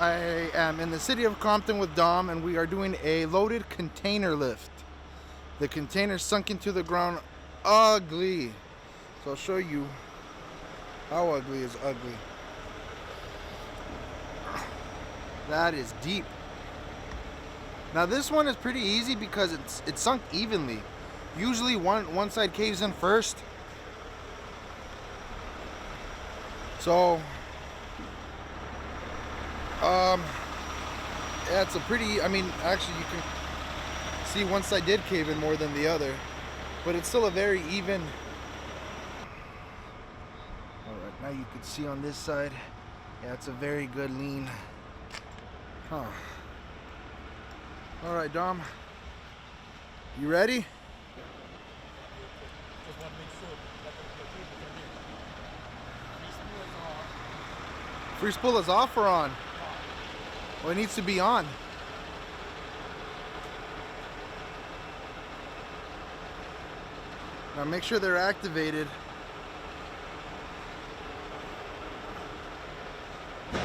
I am in the city of Compton with Dom, and we are doing a loaded container lift. The container sunk into the ground ugly. So I'll show you how ugly is ugly. That is deep. Now this one is pretty easy because it's sunk evenly. Usually one side caves in first. So yeah, it's a pretty, I mean, actually you can see one side did cave in more than the other, but it's still a very even. Alright, now you can see on this side, yeah, it's a very good lean. Huh. Alright, Dom, you ready? Free spool is off or on? Well, it needs to be on. Now make sure they're activated. Don't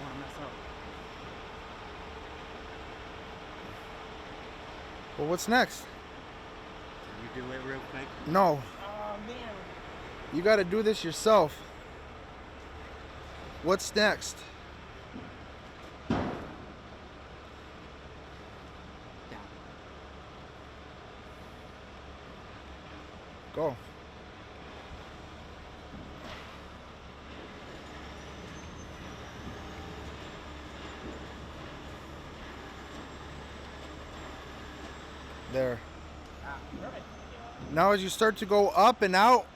want to mess up. Well, what's next? Can you do it real quick? No. Oh man. You got to do this yourself. What's next? Down. Go. There. Now as you start to go up and out,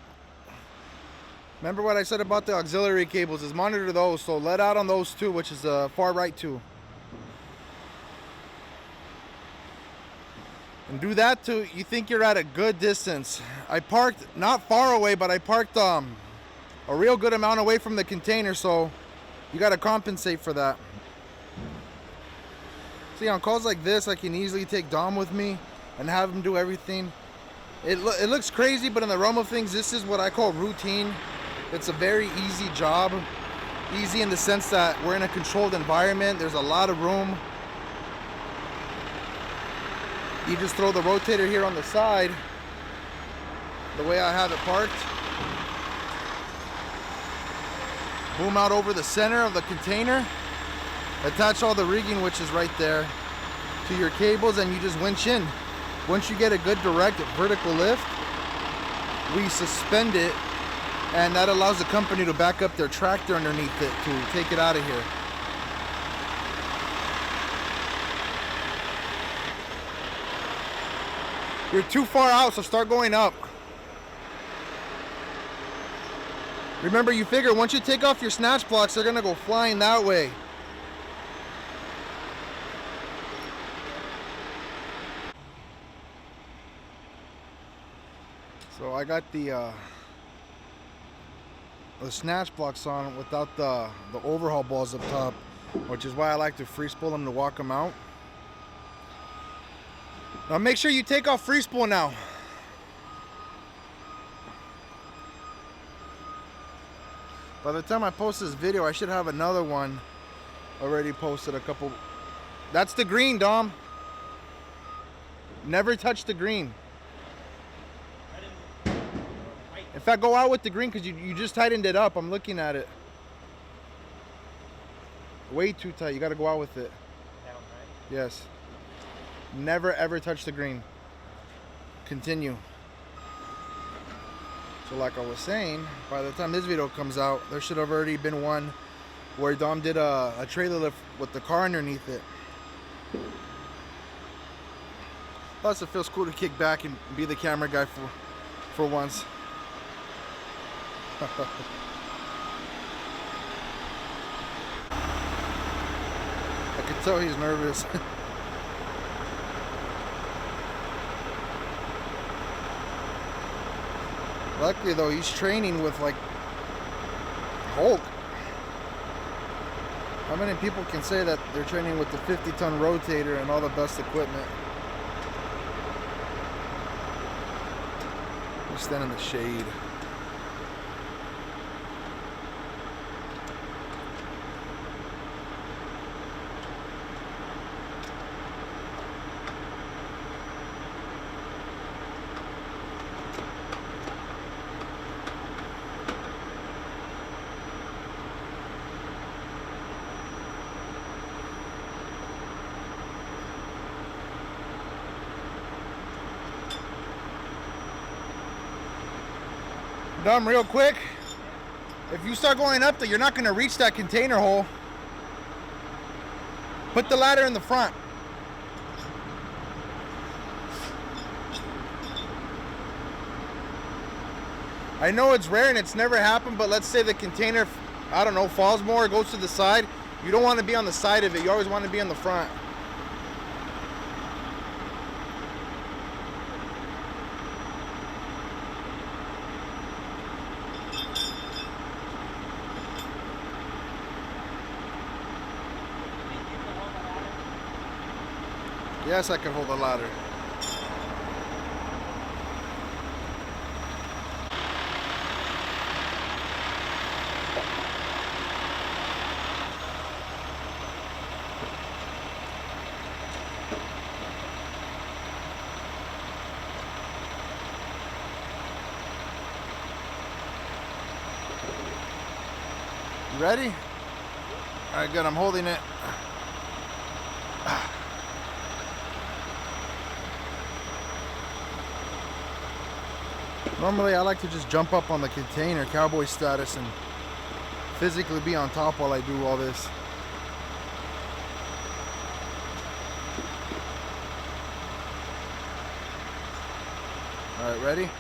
remember what I said about the auxiliary cables is monitor those, so let out on those two, which is the far right two. And do that till you think you're at a good distance. I parked not far away, but I parked a real good amount away from the container, so you got to compensate for that. See, on calls like this, I can easily take Dom with me and have him do everything. It looks crazy, but in the realm of things, this is what I call routine. It's a very easy job. Easy in the sense that we're in a controlled environment. There's a lot of room. You just throw the rotator here on the side, the way I have it parked. Boom out over the center of the container. Attach all the rigging, which is right there, to your cables, and you just winch in. Once you get a good direct vertical lift, we suspend it, and that allows the company to back up their tractor underneath it to take it out of here. You're too far out, so start going up. Remember, you figure once you take off your snatch blocks, they're gonna go flying that way. So I got the snatch blocks on without the overhaul balls up top, which is why I like to free spool them to walk them out. Now make sure you take off free spool now. By the time I post this video, I should have another one already posted. A couple. That's the green, Dom. Never touch the green. In fact, go out with the green because you just tightened it up. I'm looking at it. Way too tight. You got to go out with it. Down, right? Yes. Never ever touch the green. Continue. So like I was saying, by the time this video comes out, there should have already been one where Dom did a trailer lift with the car underneath it. Plus it feels cool to kick back and be the camera guy for once. I could tell he's nervous. Luckily though, he's training with like Hulk. How many people can say that they're training with the 50-ton rotator and all the best equipment? We stand in the shade. Dumb, real quick. If you start going up there, you're not gonna reach that container hole. Put the ladder in the front. I know it's rare and it's never happened, but let's say the container, I don't know, falls more, goes to the side. You don't want to be on the side of it. You always want to be on the front. Yes, I can hold the ladder. You ready? All right, good. I'm holding it. Normally, I like to just jump up on the container, cowboy status, and physically be on top while I do all this. All right, ready?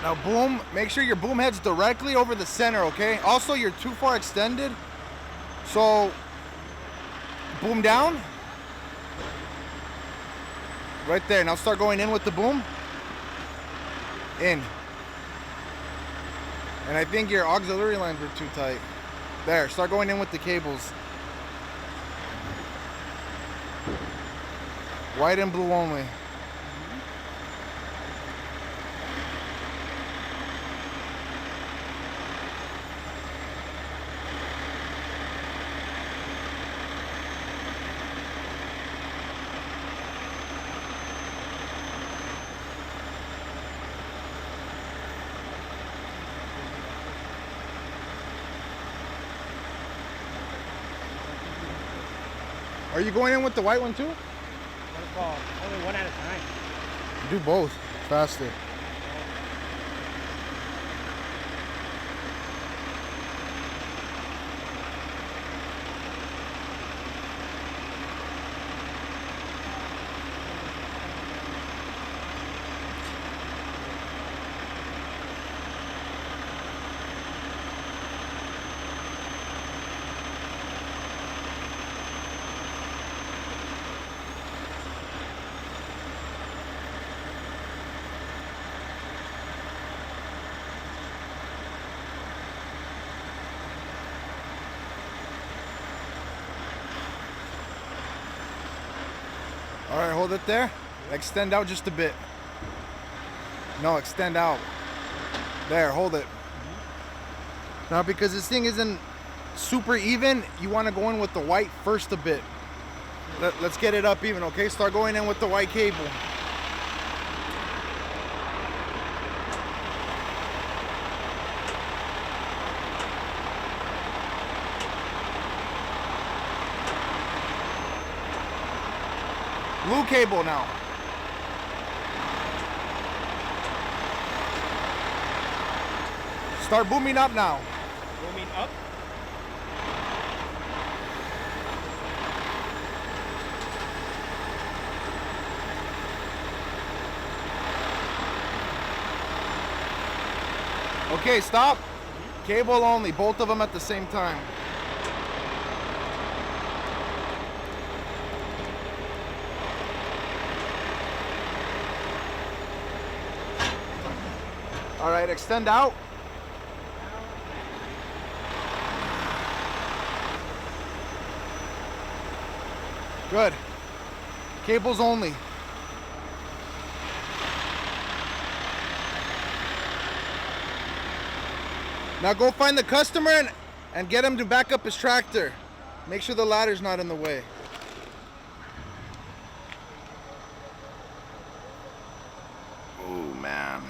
Now boom, make sure your boom head's directly over the center, okay? Also, you're too far extended. So, boom down. Right there, now start going in with the boom. In. And I think your auxiliary lines were too tight. There, start going in with the cables. White and blue only. Are you going in with the white one too? Only one at a time. Do both, faster. All right, hold it there. Extend out just a bit. No, extend out. There, hold it. Now, because this thing isn't super even, you want to go in with the white first a bit. Let's get it up even, okay? Start going in with the white cable. Blue cable now. Start booming up now. Booming up. Okay, stop. Cable only, both of them at the same time. All right, extend out. Good. Cables only. Now go find the customer and get him to back up his tractor. Make sure the ladder's not in the way. Oh man.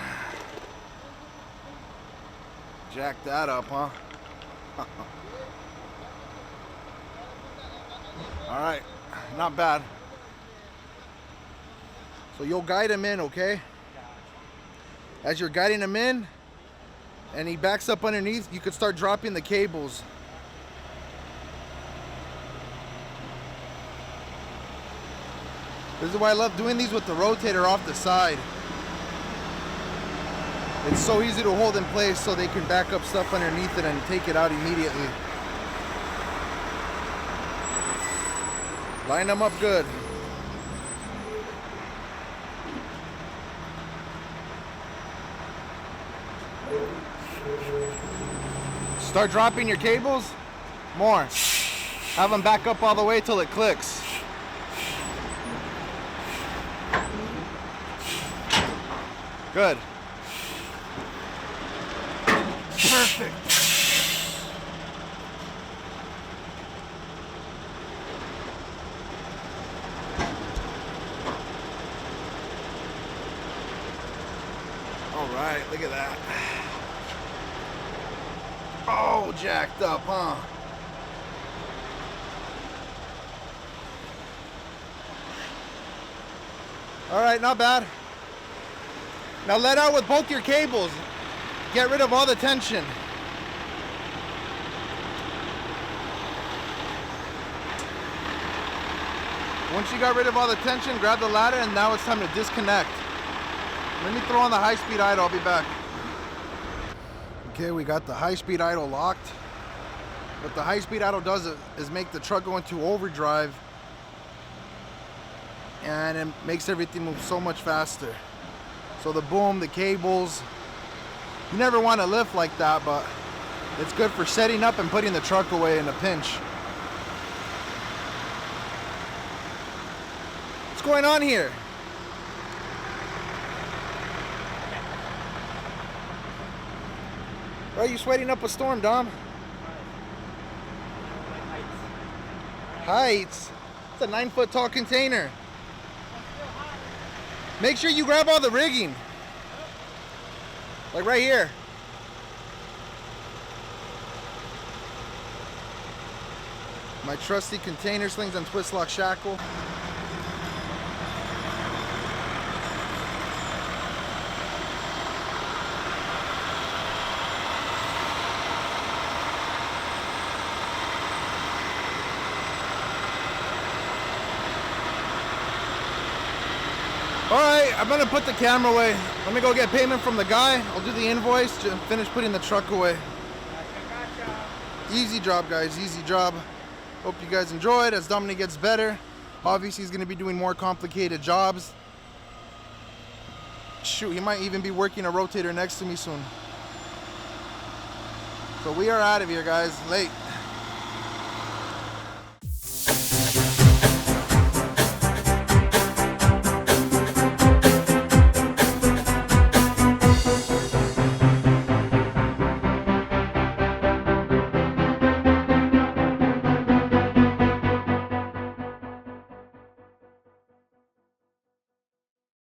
Jack that up, huh? All right, not bad. So you'll guide him in, okay? As you're guiding him in and he backs up underneath, you could start dropping the cables. This is why I love doing these with the rotator off the side. It's so easy to hold in place so they can back up stuff underneath it and take it out immediately. Line them up good. Start dropping your cables. More. Have them back up all the way till it clicks. Good. Perfect. All right, look at that. Oh, jacked up, huh? All right, not bad. Now let out with both your cables. Get rid of all the tension. Once you got rid of all the tension, grab the ladder, and now it's time to disconnect. Let me throw on the high-speed idle. I'll be back. Okay, we got the high-speed idle locked. What the high-speed idle does is make the truck go into overdrive, and it makes everything move so much faster. So the boom, the cables, you never want to lift like that, but it's good for setting up and putting the truck away in a pinch. What's going on here? Why are you sweating up a storm, Dom? Heights? It's a 9-foot tall container. Make sure you grab all the rigging. Like right here. My trusty container slings and twist lock shackle. Alright, I'm gonna put the camera away. Let me go get payment from the guy. I'll do the invoice and finish putting the truck away. Easy job, guys, easy job. Hope you guys enjoyed. As Dominic gets better, obviously he's gonna be doing more complicated jobs. Shoot, he might even be working a rotator next to me soon. So we are out of here, guys. Late.